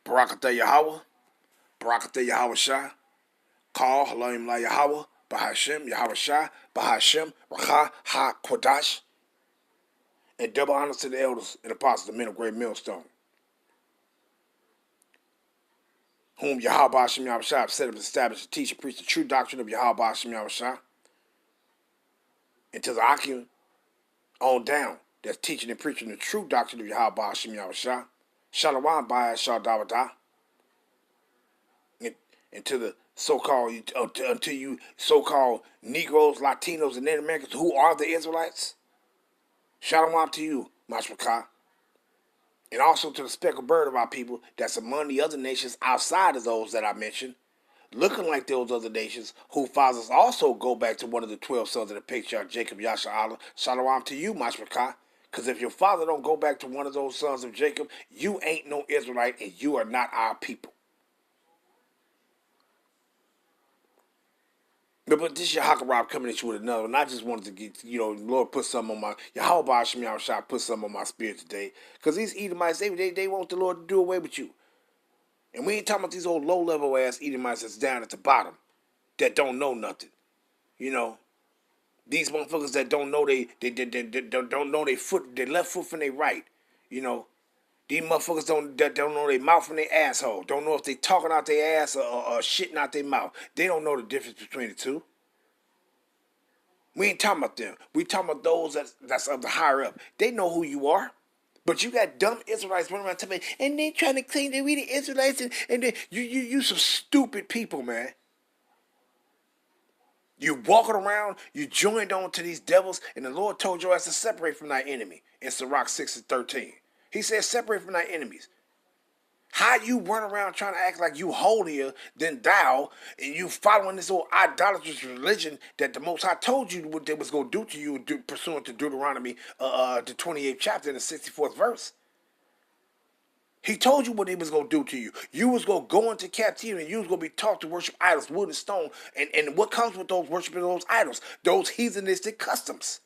Barakatah Yahweh, Barakatah Yahweh Shah, Call Halayim La Yahweh, Bahashem, Yahweh Shah, Bahashem, Racha, Ha, Kodash, and double honors to the elders and apostles, the men of great millstone, whom Yahweh Hashem Yahweh Shah have set up, established, to teach and preach the true doctrine of Yahweh Hashem Yahweh Shah, and to the Akim on down, that's teaching and preaching the true doctrine of Yahweh Hashem Yahweh Shah, Shalom Ba'ah Shah Dawada, and to the so-called, unto you so-called Negroes, Latinos, and Native Americans who are the Israelites, Shalom to you, Mashmakah. And also to the speckled bird of our people that's among the other nations outside of those that I mentioned, looking like those other nations, whose fathers also go back to one of the 12 sons of the patriarch Jacob, Yasha Allah. Shalom to you, Mashmakah. Because if your father don't go back to one of those sons of Jacob, you ain't no Israelite and you are not our people. But this your Hakarab coming at you with another, and I just wanted to get, Lord put something on my, Yahweh Hashem Yahweh Shah put something on my spirit today. Because these Edomites, they want the Lord to do away with you. And we ain't talking about these old low-level ass Edomites that's down at the bottom, that don't know nothing. These motherfuckers that don't know they don't know their left foot from their right. These motherfuckers don't know their mouth from their asshole. Don't know if they talking out their ass or shitting out their mouth. They don't know the difference between the two. We ain't talking about them. We talking about those that's of the higher up. They know who you are. But you got dumb Israelites running around telling me, and they trying to claim they the Israelites, and they, you some stupid people, man. You walking around, you joined on to these devils, and the Lord told your ass to separate from thy enemy in Sirach 6:13. He said, separate from thy enemies. How you run around trying to act like you holier than thou, and you following this old idolatrous religion that the Most High told you what they was going to do to you, pursuant to Deuteronomy, the 28th chapter and the 64th verse. He told you what he was going to do to you. You was going to go into captivity and you was going to be taught to worship idols, wood and stone. And what comes with those worshiping those idols? Those heathenistic customs.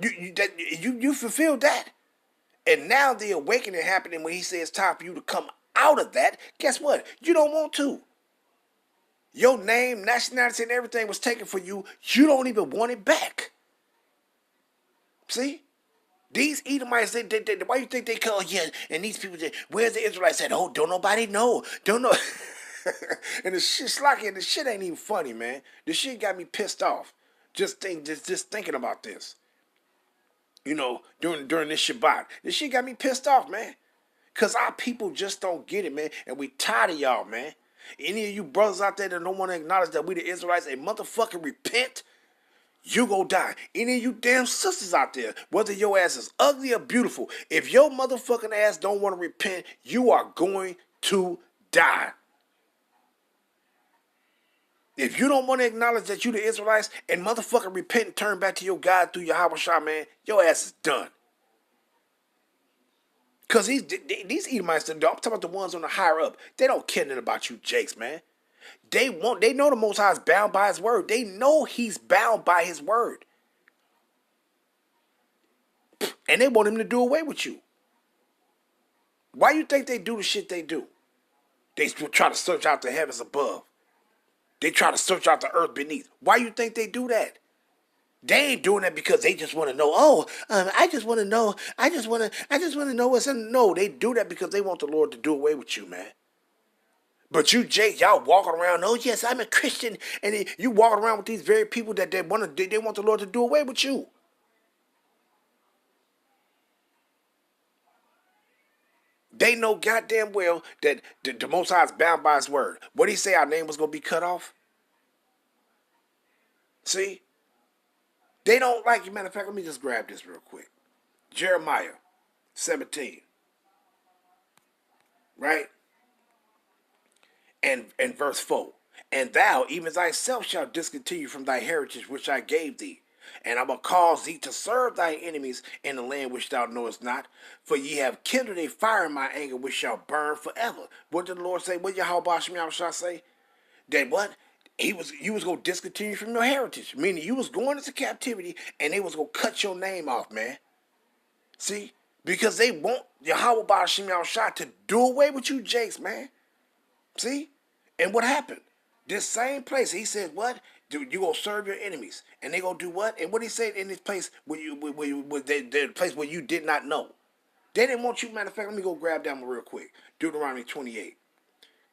You fulfilled that. And now the awakening happening when he says it's time for you to come out of that. Guess what? You don't want to. Your name, nationality, and everything was taken for you. You don't even want it back. See? These Edomites, they why you think they call you? And these people, where's the Israelites at? Oh, don't nobody know. Don't know. And the shit's like, and the shit ain't even funny, man. The shit got me pissed off. Just thinking about this. During this Shabbat. This shit got me pissed off, man. Because our people just don't get it, man. And we tired of y'all, man. Any of you brothers out there that don't want to acknowledge that we the Israelites, a motherfucking repent, you go die. Any of you damn sisters out there, whether your ass is ugly or beautiful, if your motherfucking ass don't want to repent, you are going to die. If you don't want to acknowledge that you the Israelites and motherfucking repent and turn back to your God through Yahweh Shah, man, your ass is done. Because these Edomites, I'm talking about the ones on the higher up, they don't care nothing about you jakes, man. They know the Most High is bound by his word. They know he's bound by his word. And they want him to do away with you. Why you think they do the shit they do? They try to search out the heavens above. They try to search out the earth beneath. Why you think they do that? They ain't doing that because they just want to know. I just want to know. I just want to know what's in. No, they do that because they want the Lord to do away with you, man. But you, Jake, y'all walking around. Oh yes, I'm a Christian, and you walking around with these very people that they want the Lord to do away with you. They know goddamn well that the Most High is bound by his word. What did he say? Our name was going to be cut off? See? They don't like you. Matter of fact, let me just grab this real quick. Jeremiah 17. Right? And verse 4. And thou, even thyself, shalt discontinue from thy heritage which I gave thee. And I will cause thee to serve thy enemies in the land which thou knowest not. For ye have kindled a fire in my anger which shall burn forever. What did the Lord say? What did Yahweh Shah say? That what? You was going to discontinue from your heritage. Meaning you was going into captivity and they was going to cut your name off, man. See? Because they want Yahweh Ba'ashim Yahushua to do away with you jakes, man. See? And what happened? This same place, he said, what? You gonna serve your enemies. And they gonna do what? And what he said in this place the place where you did not know. They didn't want you, matter of fact, let me go grab that one real quick. Deuteronomy 28.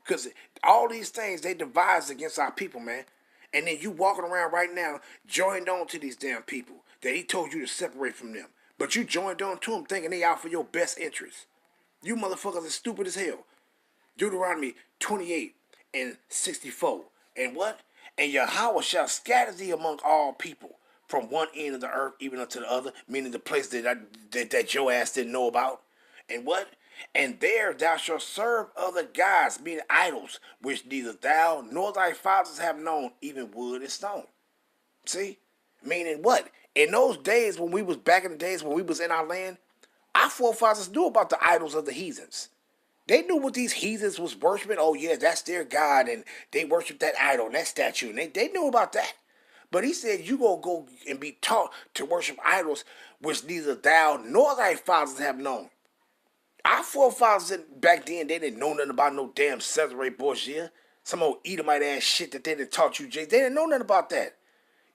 Because all these things, they devised against our people, man. And then you walking around right now, joined on to these damn people that he told you to separate from them. But you joined on to them thinking they out for your best interest. You motherfuckers are stupid as hell. Deuteronomy 28 and 64. And what? And Yahweh shall scatter thee among all people, from one end of the earth even unto the other, meaning the place that your ass didn't know about. And what? And there thou shalt serve other gods, meaning idols, which neither thou nor thy fathers have known, even wood and stone. See? Meaning what? In those days when we was back in the days when we was in our land, our forefathers knew about the idols of the heathens. They knew what these heathens was worshiping. Oh yeah, that's their God, and they worship that idol, that statue, and they knew about that. But he said, you gonna go and be taught to worship idols which neither thou nor thy fathers have known. Our forefathers back then, they didn't know nothing about no damn Cesare Borgia, some old Edomite ass shit that they didn't taught you, Jay. They didn't know nothing about that.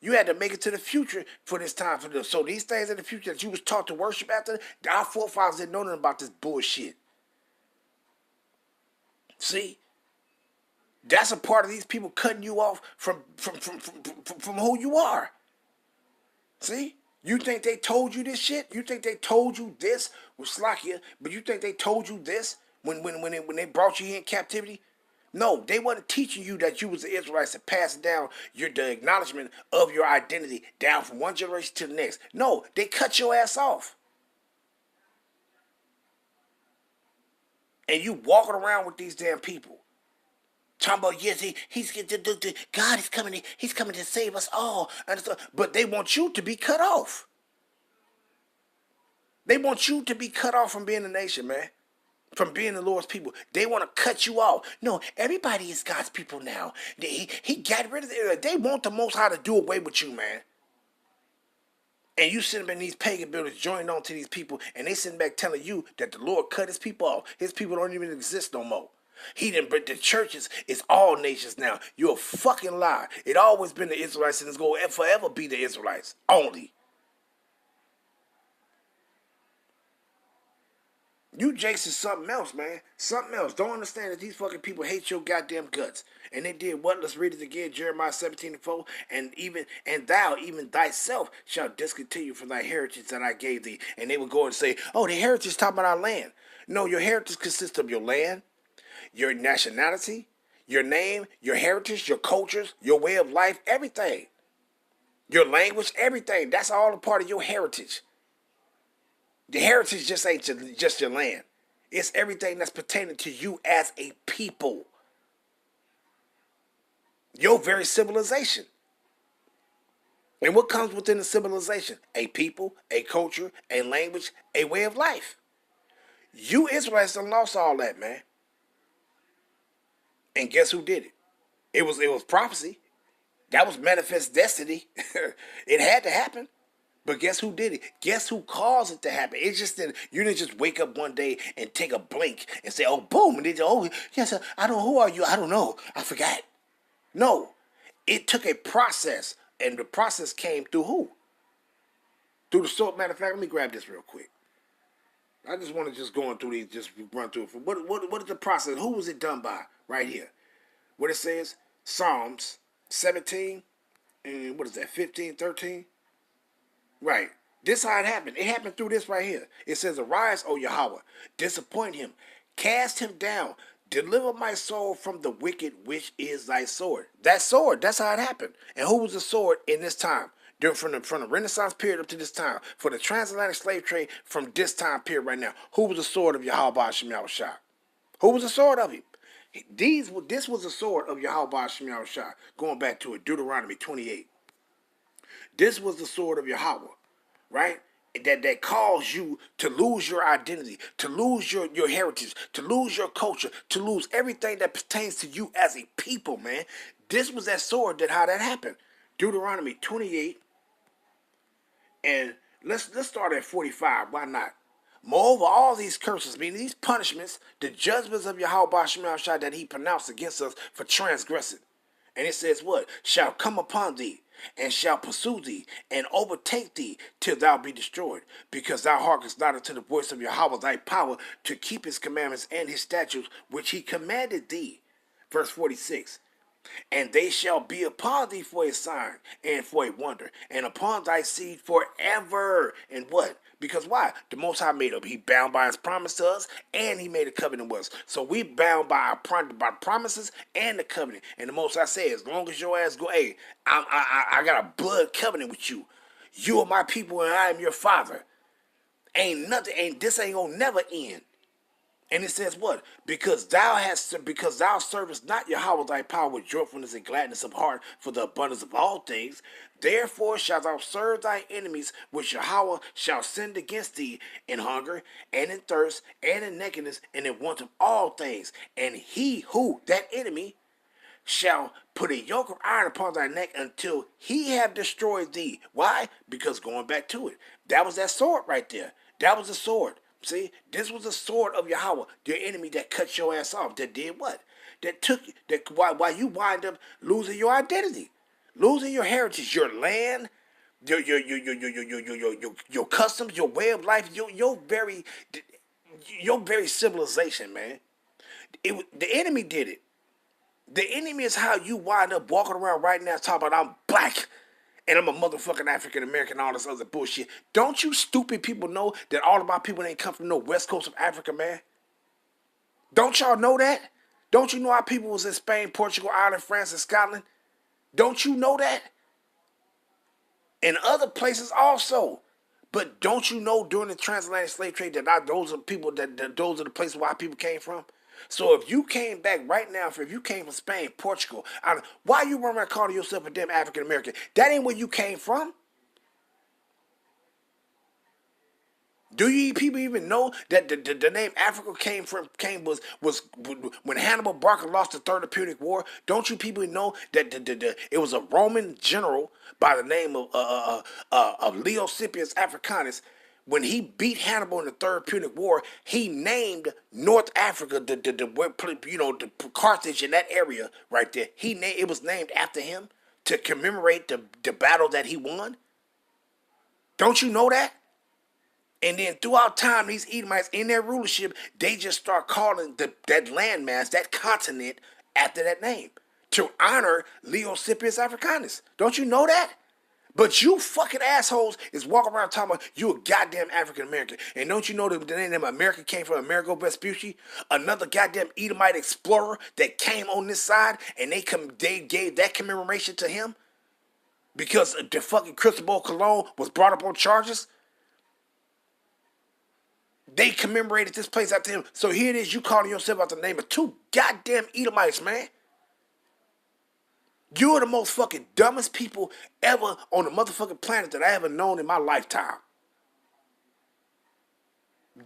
You had to make it to the future for this time for this. So these things in the future that you was taught to worship after, our forefathers didn't know nothing about this bullshit. See, that's a part of these people cutting you off from who you are. See, you think they told you this shit? You think they told you this with Slakia? But you think they told you this when they brought you here in captivity? No, they wasn't teaching you that you was the Israelites to pass down the acknowledgement of your identity down from one generation to the next. No, they cut your ass off. And you walking around with these damn people. Talking about, yes, God is coming, he's coming to save us all. But they want you to be cut off. They want you to be cut off from being a nation, man. From being the Lord's people. They want to cut you off. No, everybody is God's people now. He got rid of it. They want the Most High to do away with you, man. And you sitting in these pagan buildings joining on to these people, and they sitting back telling you that the Lord cut his people off. His people don't even exist no more. He didn't, but the churches is all nations now. You're a fucking lie. It always been the Israelites, and it's going to forever be the Israelites. Only. You Jakes is something else, man. Something else. Don't understand that these fucking people hate your goddamn guts. And they did what? Let's read it again. Jeremiah 17:4. And thou, even thyself, shall discontinue from thy heritage that I gave thee. And they would go and say, oh, the heritage is talking about our land. No, your heritage consists of your land, your nationality, your name, your heritage, your cultures, your way of life, everything. Your language, everything. That's all a part of your heritage. The heritage just ain't just your land. It's everything that's pertaining to you as a people. Your very civilization. And what comes within the civilization? A people, a culture, a language, a way of life. You Israelites done lost all that, man. And guess who did it? It was prophecy. That was manifest destiny. It had to happen. But guess who did it? Guess who caused it to happen? It just didn't. You didn't just wake up one day and take a blink and say, "Oh, boom!" And they say, "Oh, yes, I don't know. Who are you? I don't know. I forgot." No, it took a process, and the process came through who? Through the sword. Matter of fact, let me grab this real quick. I just want to just go through these, just run through it. What is the process? Who was it done by? Right here. What it says, Psalms 17, and what is that? 15, 13. Right. This how it happened. It happened through this right here. It says, arise, O Yahweh, disappoint him, cast him down, deliver my soul from the wicked, which is thy sword. That sword, that's how it happened. And who was the sword in this time? From the Renaissance period up to this time. For the transatlantic slave trade from this time period right now. Who was the sword of Yahweh Hashem Yahushua? Who was the sword of him? This was the sword of Yahweh Hashem Yahushua. Going back to it, Deuteronomy 28. This was the sword of Yahweh, right? That caused you to lose your identity, to lose your heritage, to lose your culture, to lose everything that pertains to you as a people, man. This was that sword how that happened. Deuteronomy 28, and let's start at 45. Why not? Moreover, all these curses, meaning these punishments, the judgments of Yahweh Bashim Shai that he pronounced against us for transgressing. And it says what? Shall come upon thee, and shall pursue thee, and overtake thee, till thou be destroyed, because thou hearkenest not unto the voice of Yahweh thy power, to keep his commandments and his statutes, which he commanded thee. Verse 46. And they shall be upon thee for a sign and for a wonder, and upon thy seed forever. And what? Because why? The Most High made up. He bound by his promise to us, and he made a covenant with us. So we bound by our promises and the covenant. And the Most High said, as long as your ass go, hey, I got a blood covenant with you. You are my people, and I am your father. This ain't gonna never end. And it says what? Because thou servest not Yahweh thy power with joyfulness and gladness of heart for the abundance of all things. Therefore shalt thou serve thy enemies, which Yahweh shall send against thee in hunger and in thirst and in nakedness and in want of all things. And he who, that enemy, shall put a yoke of iron upon thy neck until he have destroyed thee. Why? Because going back to it, that was that sword right there. That was the sword. See, this was the sword of Yahweh, your enemy that cut your ass off. That did what? That took while you wind up losing your identity, losing your heritage, your land, your customs, your way of life, your very civilization, man. The enemy did it. The enemy is how you wind up walking around right now talking about I'm black and I'm a motherfucking African American, all this other bullshit. Don't you stupid people know that all of my people ain't come from no west coast of Africa, man? Don't y'all know that? Don't you know our people was in Spain, Portugal, Ireland, France, and Scotland? Don't you know that? And other places also. But don't you know during the transatlantic slave trade that those are people those are the places where our people came from? So if you came back right now, if you came from Spain, Portugal, why you run around calling yourself a damn African American? That ain't where you came from. Do you people even know that the name Africa was when Hannibal Barca lost the Third Punic War? Don't you people know that it was a Roman general by the name of Leo Scipius Africanus. When he beat Hannibal in the Third Punic War, he named North Africa the Carthage in that area right there. It was named after him to commemorate the battle that he won. Don't you know that? And then throughout time, these Edomites in their rulership, they just start calling that landmass, that continent, after that name to honor Leo Scipius Africanus. Don't you know that? But you fucking assholes is walking around talking about you a goddamn African American. And don't you know that the name of America came from Amerigo Vespucci, another goddamn Edomite explorer that came on this side, and they gave that commemoration to him because the fucking Cristobal Colon was brought up on charges. They commemorated this place after him. So here it is, you calling yourself out the name of two goddamn Edomites, man. You are the most fucking dumbest people ever on the motherfucking planet that I ever known in my lifetime.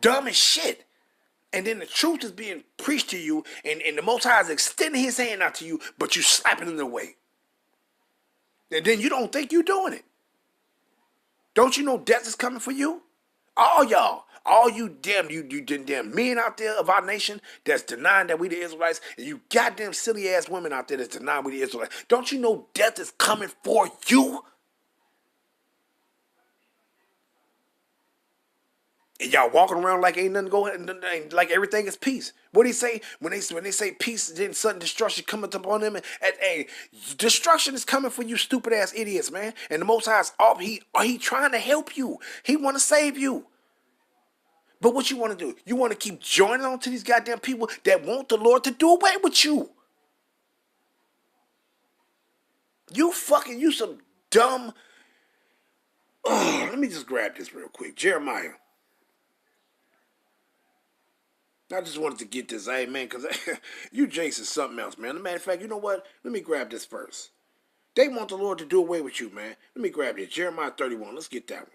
Dumb as shit. And then the truth is being preached to you, and the Most High is extending his hand out to you, but you slapping it away. And then you don't think you're doing it. Don't you know death is coming for you? All y'all. All you damn men out there of our nation that's denying that we the Israelites, and you goddamn silly ass women out there that's denying we the Israelites. Don't you know death is coming for you? And y'all walking around like ain't nothing going, like everything is peace. What do he say when they say peace? Then sudden destruction coming upon them, and destruction is coming for you, stupid ass idiots, man. And the Most High is he trying to help you. He want to save you. But what you want to do? You want to keep joining on to these goddamn people that want the Lord to do away with you. You some dumb. Let me just grab this real quick. Jeremiah. I just wanted to get this, hey man, because you Jason something else, man. As a matter of fact, you know what? Let me grab this first. They want the Lord to do away with you, man. Let me grab this. Jeremiah 31. Let's get that one.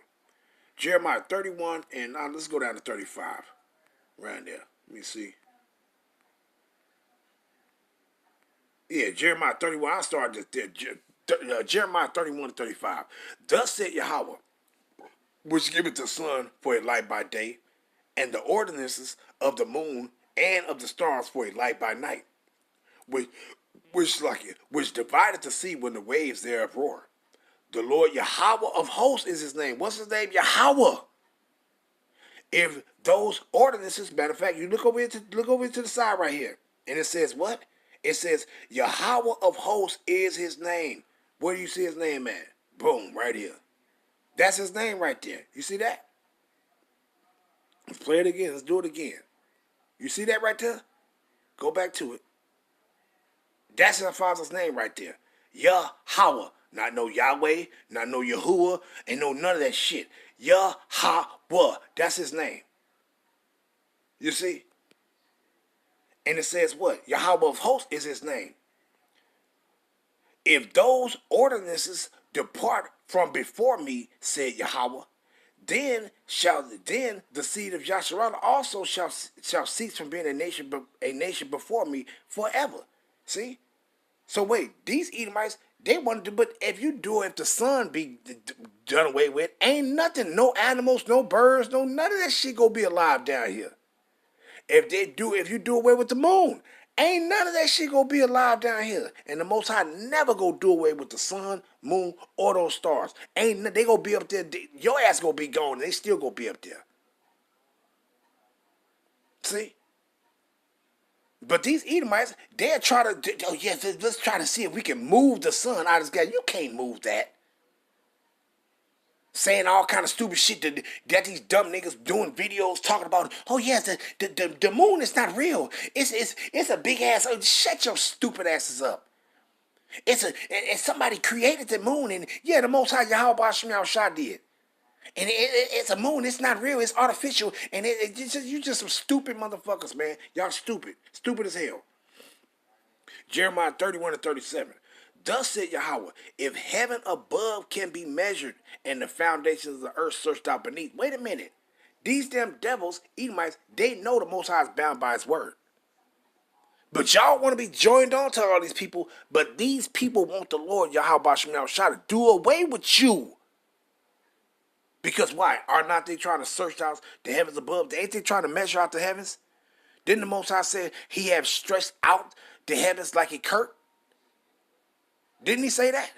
Jeremiah 31, and let's go down to 35. Right there. Let me see. Yeah, Jeremiah 31. I started there. Jeremiah 31 to 35. Thus said Yahweh, which giveth the sun for a light by day, and the ordinances of the moon and of the stars for a light by night, which which divided the sea when the waves thereof roar. The Lord Yahweh of hosts is his name. What's his name? Yahweh. If those ordinances, matter of fact, you look over into the side right here, and it says what? It says Yahweh of hosts is his name. Where do you see his name at? Boom, right here. That's his name right there. You see that? Let's play it again. Let's do it again. You see that right there? Go back to it. That's our Father's name right there. Yahweh. Not no Yahweh, not no Yahuwah, and no none of that shit. Yahweh. That's his name. You see? And it says what? Yahweh of hosts is his name. If those ordinances depart from before me, said Yahweh, then the seed of Yasharallah also shall cease from being a nation before me forever. See? So wait, these Edomites, they wanted to, but if the sun be done away with, ain't nothing, no animals, no birds, no none of that shit gonna be alive down here. If you do away with the moon, ain't none of that shit gonna be alive down here. And the Most High never gonna do away with the sun, moon, or those stars. They gonna be up there. Your ass gonna be gone. They still gonna be up there. See? But these Edomites, they'll try to, oh yes, let's try to see if we can move the sun out of this guy. You can't move that. Saying all kind of stupid shit that these dumb niggas doing videos talking about. Oh yes, the moon is not real. It's a big ass. Oh, shut your stupid asses up. And somebody created the moon, and yeah, the Most High Yahweh Shem Shah did. And it's a moon. It's not real. It's artificial. And you just some stupid motherfuckers, man. Y'all stupid. Stupid as hell. Jeremiah 31:37. Thus said Yahweh, if heaven above can be measured and the foundations of the earth searched out beneath. Wait a minute. These damn devils, Edomites, they know the Most High is bound by his word. But y'all want to be joined on to all these people. But these people want the Lord Yahweh Shem Shah to do away with you. Because why? Are not they trying to search out the heavens above? Ain't they trying to measure out the heavens? Didn't the Most High say he have stretched out the heavens like a curtain? Didn't he say that?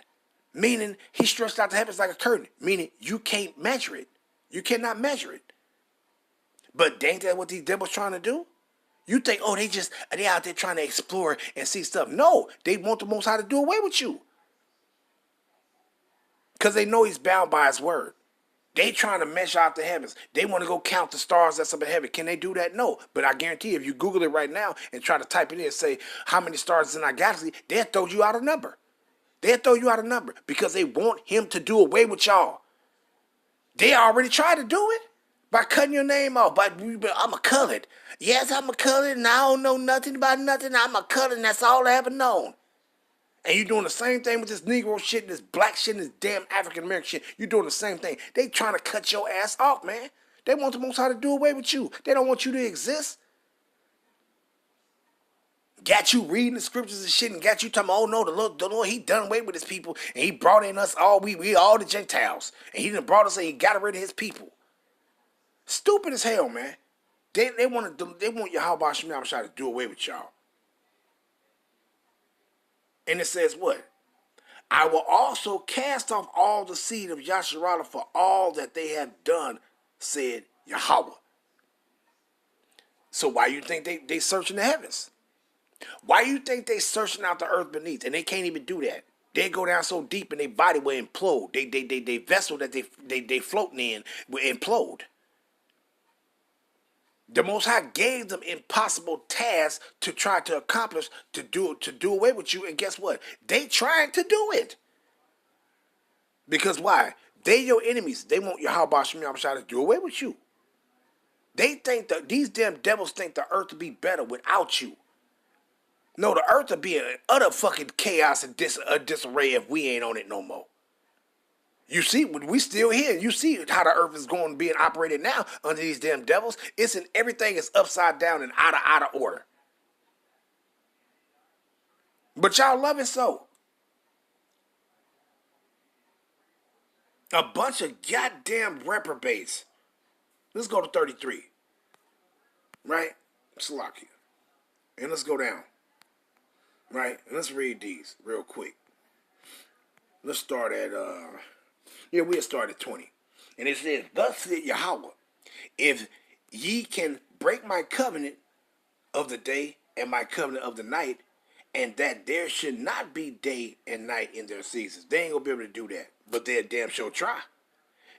Meaning he stretched out the heavens like a curtain. Meaning you can't measure it. You cannot measure it. But ain't that what these devils trying to do? You think, oh, they out there trying to explore and see stuff. No, they want the Most High to do away with you. Because they know he's bound by his word. They trying to measure out the heavens. They want to go count the stars that's up in heaven. Can they do that? No. But I guarantee you, if you Google it right now and try to type it in and say how many stars is in our galaxy, they'll throw you out a number. They'll throw you out a number because they want him to do away with y'all. They already tried to do it by cutting your name off. But I'm a colored. Yes, I'm a colored and I don't know nothing about nothing. I'm a colored and that's all I ever known. And you're doing the same thing with this Negro shit, this black shit, and this damn African American shit. You're doing the same thing. They trying to cut your ass off, man. They want the Most High to do away with you. They don't want you to exist. Got you reading the scriptures and shit and got you talking, oh no, the Lord, he done away with his people. And he brought in us all, we all the Gentiles. And he done brought us and he got rid of his people. Stupid as hell, man. They want Yahweh Shem Shah to do away with y'all. And it says what? I will also cast off all the seed of Yasharallah for all that they have done, said Yahweh. So why you think they searching the heavens? Why you think they searching out the earth beneath? And they can't even do that. They go down so deep and their body will implode. They vessel that they floating in will implode. The Most High gave them impossible tasks to try to accomplish, to do away with you. And guess what? They trying to do it. Because why? They your enemies. They want Yahweh Shem Shah to do away with you. They think that these damn devils think the earth will be better without you. No, the earth will be in utter fucking chaos and disarray if we ain't on it no more. You see, we still here. You see how the earth is going being operated now under these damn devils. Everything is upside down and out of order. But y'all love it so. A bunch of goddamn reprobates. Let's go to 33. right? Salakia. And let's go down, right? And let's read these real quick. Let's start at, we'll start at 20. And it says, thus said Yahweh, if ye can break my covenant of the day and my covenant of the night, and that there should not be day and night in their seasons. They ain't gonna be able to do that, but they'll damn sure try.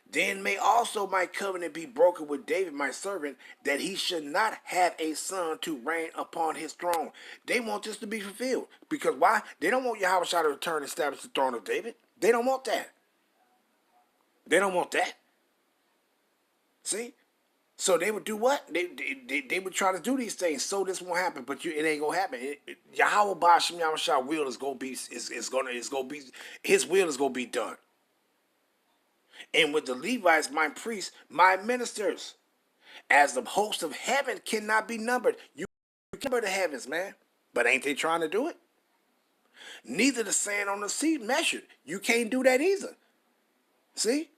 Then may also my covenant be broken with David my servant, that he should not have a son to reign upon his throne. They want this to be fulfilled. Because why? They don't want Yahweh to return and establish the throne of David. They don't want that. They don't want that. See? So they would do what? They would try to do these things so this won't happen, but it ain't gonna happen. Yahweh Ba'ashem Yahushua will is gonna be his will is gonna be done. And with the Levites, my priests, my ministers, as the host of heaven cannot be numbered. You can number the heavens, man. But ain't they trying to do it? Neither the sand on the sea measured. You can't do that either. See?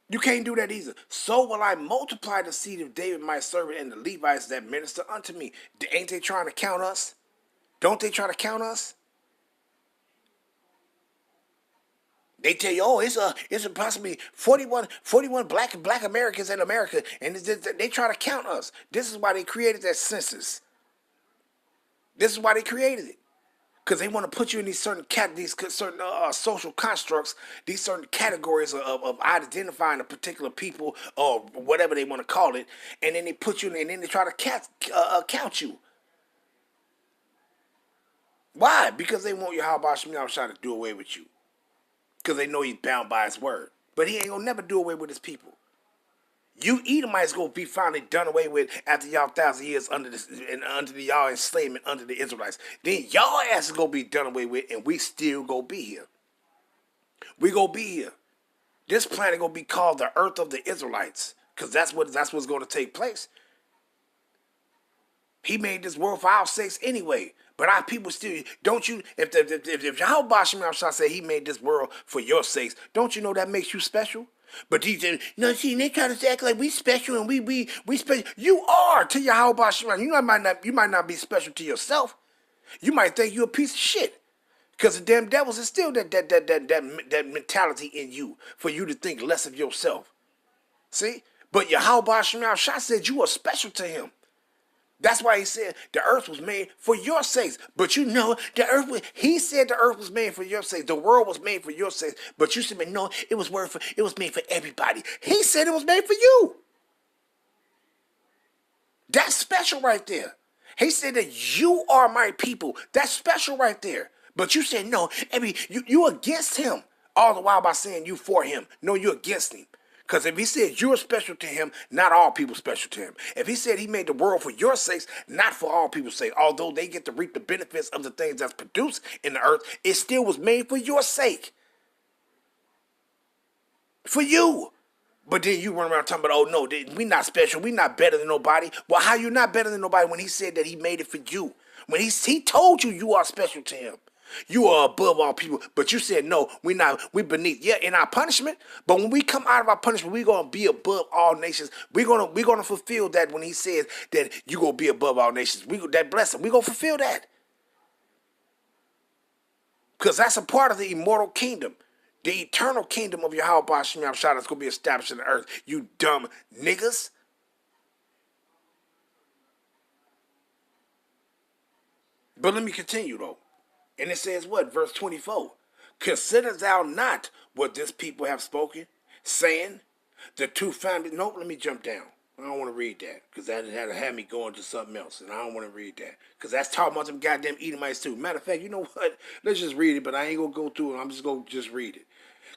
You can't do that either. So will I multiply the seed of David my servant and the Levites that minister unto me. Ain't they trying to count us? Don't they try to count us? They tell you, oh, it's approximately 41 black Americans in America, and they try to count us. This is why they created that census. This is why they created it, because they want to put you in these certain social constructs, these certain categories of identifying a particular people or whatever they want to call it, and then they put you in, and then they try to count you. Why? Because they want Yahweh Shai to do away with you. Because they know he's bound by his word. But he ain't going to never do away with his people. You Edomites going to be finally done away with after y'all 1,000 years under the y'all enslavement under the Israelites. Then y'all ass is going to be done away with, and we still going to be here. We going to be here. This planet going to be called the earth of the Israelites. Because that's what's going to take place. He made this world for our sakes anyway. But our people still, don't you, if Yahweh Ba'ashem say he made this world for your sakes, don't you know that makes you special? But no, see, they try to act like we special and we special. You are to Yahweh Ba'ashem. You might not be special to yourself. You might think you're a piece of shit. Because the damn devils is still that mentality in you for you to think less of yourself. See? But Yahweh Ba'ashem said you are special to him. That's why he said the earth was made for your sakes. But you know, he said the earth was made for your sakes. The world was made for your sakes. But you said, no, it was made for everybody. He said it was made for you. That's special right there. He said that you are my people. That's special right there. But you said, no, you against him. All the while by saying you for him. No, you're against him. Because if he said you're special to him, not all people special to him. If he said he made the world for your sakes, not for all people's sake, although they get to reap the benefits of the things that's produced in the earth, it still was made for your sake. For you. But then you run around talking about, oh no, we not special, we not better than nobody. Well, how you not better than nobody when he said that he made it for you? When he told you you are special to him. You are above all people, but you said no, we beneath. Yeah, in our punishment, but when we come out of our punishment, we're gonna be above all nations. We're gonna fulfill that when he says that you're gonna be above all nations. That blessing, we're gonna fulfill that. Because that's a part of the immortal kingdom. The eternal kingdom of Yahweh Ba'ashem Yahushua that's gonna be established in the earth. You dumb niggas. But let me continue though. And it says what? Verse 24. Consider thou not what this people have spoken, saying, the two families. Nope, let me jump down. I don't want to read that because that had me going to something else, and I don't want to read that because that's talking about them goddamn Edomites too. Matter of fact, you know what? Let's just read it, but I ain't going to go through it. I'm just going to just read it.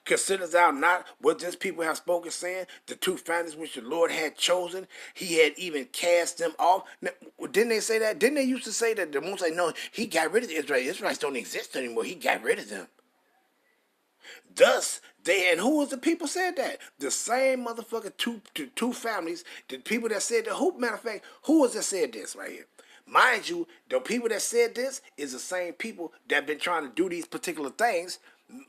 Consider thou not what this people have spoken, saying, the two families which the Lord had chosen, he had even cast them off. Now, didn't they say that? Didn't they used to say that? The Most High, no, he got rid of the Israelites. Israelites don't exist anymore. He got rid of them. Thus, and who was the people said that? The same motherfucker two families, the people that said that. Matter of fact, who was that said this right here? Mind you, the people that said this is the same people that been trying to do these particular things.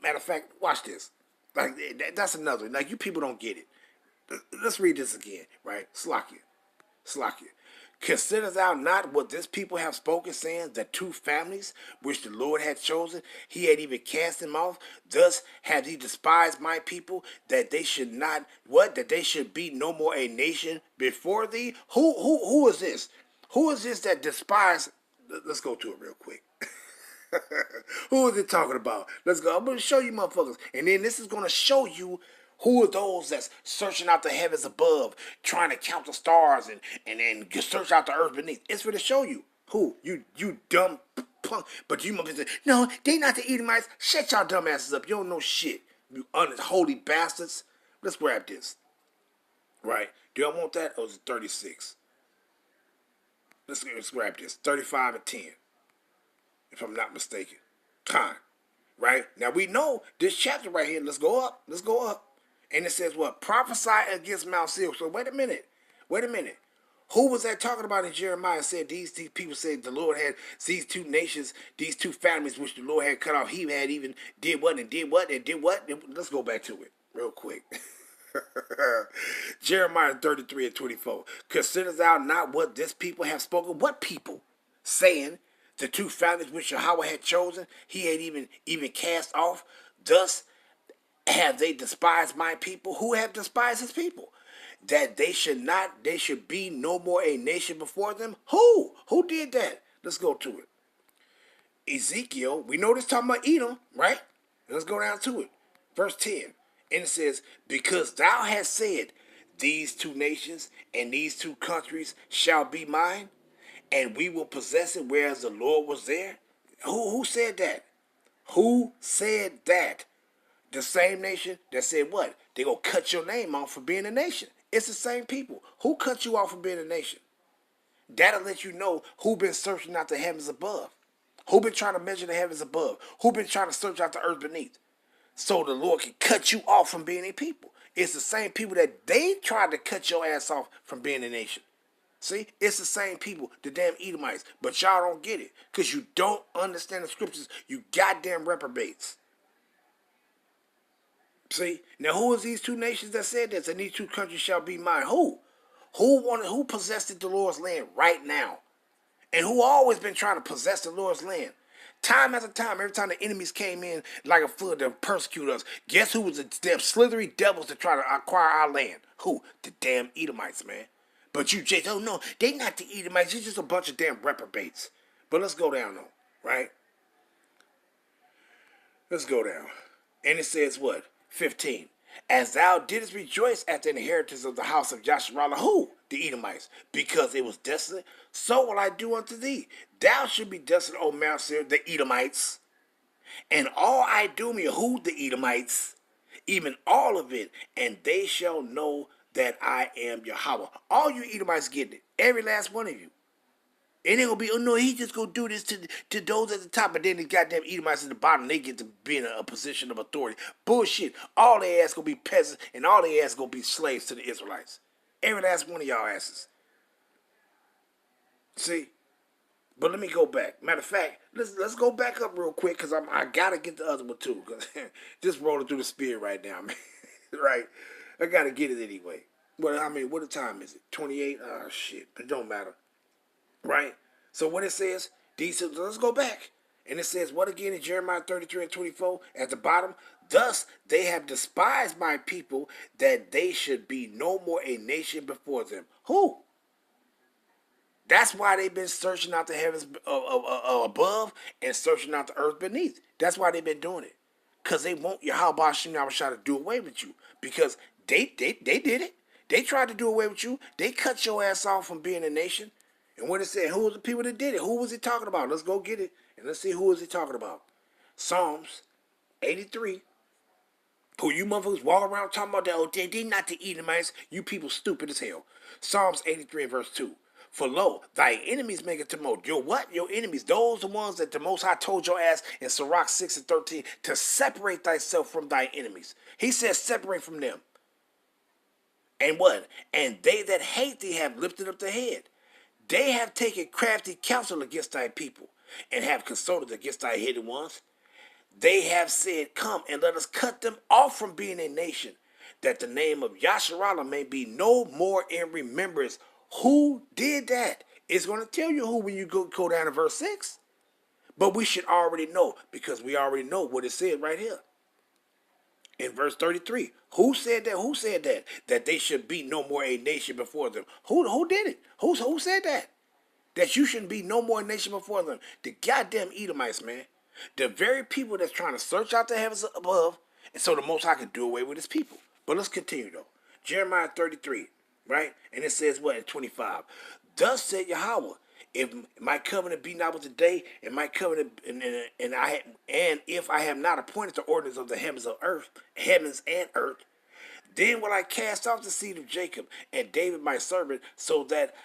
Matter of fact, watch this. Like that's another. Like you people don't get it. Let's read this again, right? Slakia. Slakia. Consider thou not what this people have spoken, saying, the two families which the Lord had chosen, he had even cast them off. Thus have he despised my people, that they should not, what? That they should be no more a nation before thee? Who is this? Who is this that despised? Let's go to it real quick. Who is it talking about? Let's go. I'm going to show you motherfuckers. And then this is going to show you who are those that's searching out the heavens above, trying to count the stars and then search out the earth beneath. It's for to show you. Who? You dumb punk. But you motherfuckers say, no, they not the Edomites. Shut y'all dumb asses up. You don't know shit. You unholy bastards. Let's grab this. Right? Do I want that? Or is it 36? Let's grab this. 35 and 10. If I'm not mistaken. Time. Right? Now we know this chapter right here. Let's go up. Let's go up. And it says what? Prophesy against Mount Seir. So wait a minute. Wait a minute. Who was that talking about in Jeremiah? Said these people said the Lord had these two nations, these two families which the Lord had cut off. He had even did what and did what and did what. Let's go back to it real quick. Jeremiah 33 and 24. Consider thou not what this people have spoken. What people? Saying the two families which Yahweh had chosen, he had even cast off. Thus have they despised my people? Who have despised his people? That they should be no more a nation before them? Who? Who did that? Let's go to it. Ezekiel, we know this talking about Edom, right? Let's go down to it. Verse 10. And it says, because thou hast said, these two nations and these two countries shall be mine, and we will possess it, whereas the Lord was there. Who said that? Who said that? The same nation that said what? They're going to cut your name off for being a nation. It's the same people. Who cut you off for being a nation? That'll let you know who been searching out the heavens above. Who been trying to measure the heavens above. Who been trying to search out the earth beneath. So the Lord can cut you off from being a people. It's the same people that they tried to cut your ass off from being a nation. See, it's the same people, the damn Edomites. But y'all don't get it because you don't understand the scriptures. You goddamn reprobates. See, now who is these two nations that said this? And these two countries shall be mine. Who? Who possessed the Lord's land right now? And who always been trying to possess the Lord's land? Time after time, every time the enemies came in like a flood to persecute us, guess who was the damn slithery devils to try to acquire our land? Who? The damn Edomites, man. But you just, oh no, they not the Edomites. You're just a bunch of damn reprobates. But let's go down though, right? Let's go down. And it says what? 15. As thou didst rejoice at the inheritance of the house of Yasharallah, who? The Edomites, because it was desolate, so will I do unto thee. Thou should be desolate, O Mount Seir, the Edomites. And all I do me, who? The Edomites, even all of it, and they shall know that I am Yahweh. All you Edomites getting it, every last one of you. And they're going to be, oh no, he just going to do this to those at the top, but then the goddamn Edomites at the bottom, they get to be in a position of authority. Bullshit. All their ass going to be peasants, and all their ass going to be slaves to the Israelites. Every last one of y'all asses. See? But let me go back. Matter of fact, let's go back up real quick, because I got to get the other one too, because just rolling through the spirit right now, man. Right? I got to get it anyway. But I mean, what the time is it? 28? Oh, shit. It don't matter. Right? So what it says, let's go back. And it says, what again in Jeremiah 33 and 24 at the bottom? Thus they have despised my people, that they should be no more a nation before them. Who? That's why they've been searching out the heavens above and searching out the earth beneath. That's why they've been doing it. Because they want Yahweh Hashem to do away with you. Because they did it. They tried to do away with you. They cut your ass off from being a nation. And what it said, who was the people that did it? Who was he talking about? Let's go get it. And let's see who is he talking about. Psalms 83. Who you motherfuckers walk around talking about that? Oh, they not the Edomites. You people stupid as hell. Psalms 83 and verse 2. For lo, thy enemies make it to mold. Your what? Your enemies. Those the ones that the Most High told your ass in Sirach 6 and 13 to separate thyself from thy enemies. He says separate from them. And what? And they that hate thee have lifted up the head. They have taken crafty counsel against thy people, and have consulted against thy hidden ones. They have said, come and let us cut them off from being a nation, that the name of Yasharallah may be no more in remembrance. Who did that? It's going to tell you who when you go down to verse 6. But we should already know because we already know what it said right here. In verse 33, who said that? Who said that? That they should be no more a nation before them. Who did it? Who said that? That you shouldn't be no more a nation before them. The goddamn Edomites, man. The very people that's trying to search out the heavens above, and so the Most High can do away with his people. But let's continue though. Jeremiah 33, right? And it says what in 25? Thus said Yahweh, if my covenant be not with today, and my covenant and if I have not appointed the ordinance of the heavens and earth, then will I cast off the seed of Jacob and David my servant, so that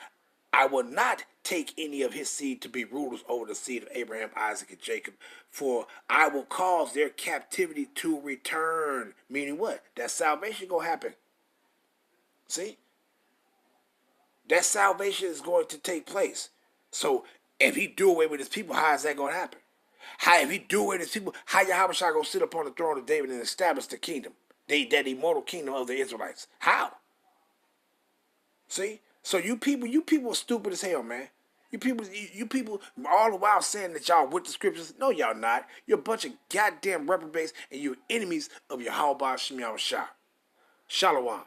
I will not take any of his seed to be rulers over the seed of Abraham, Isaac, and Jacob, for I will cause their captivity to return. Meaning what? That salvation gonna happen. See? That salvation is going to take place. So if he do away with his people, how is that going to happen? How if he do away with his people, how Yahweh shall go sit upon the throne of David and establish the kingdom, that immortal kingdom of the Israelites? How? See? So you people are stupid as hell, man. You people all the while saying that y'all with the scriptures. No, y'all not. You're a bunch of goddamn reprobates and you're enemies of Yahweh Shem Yahweh Shah. Shalom.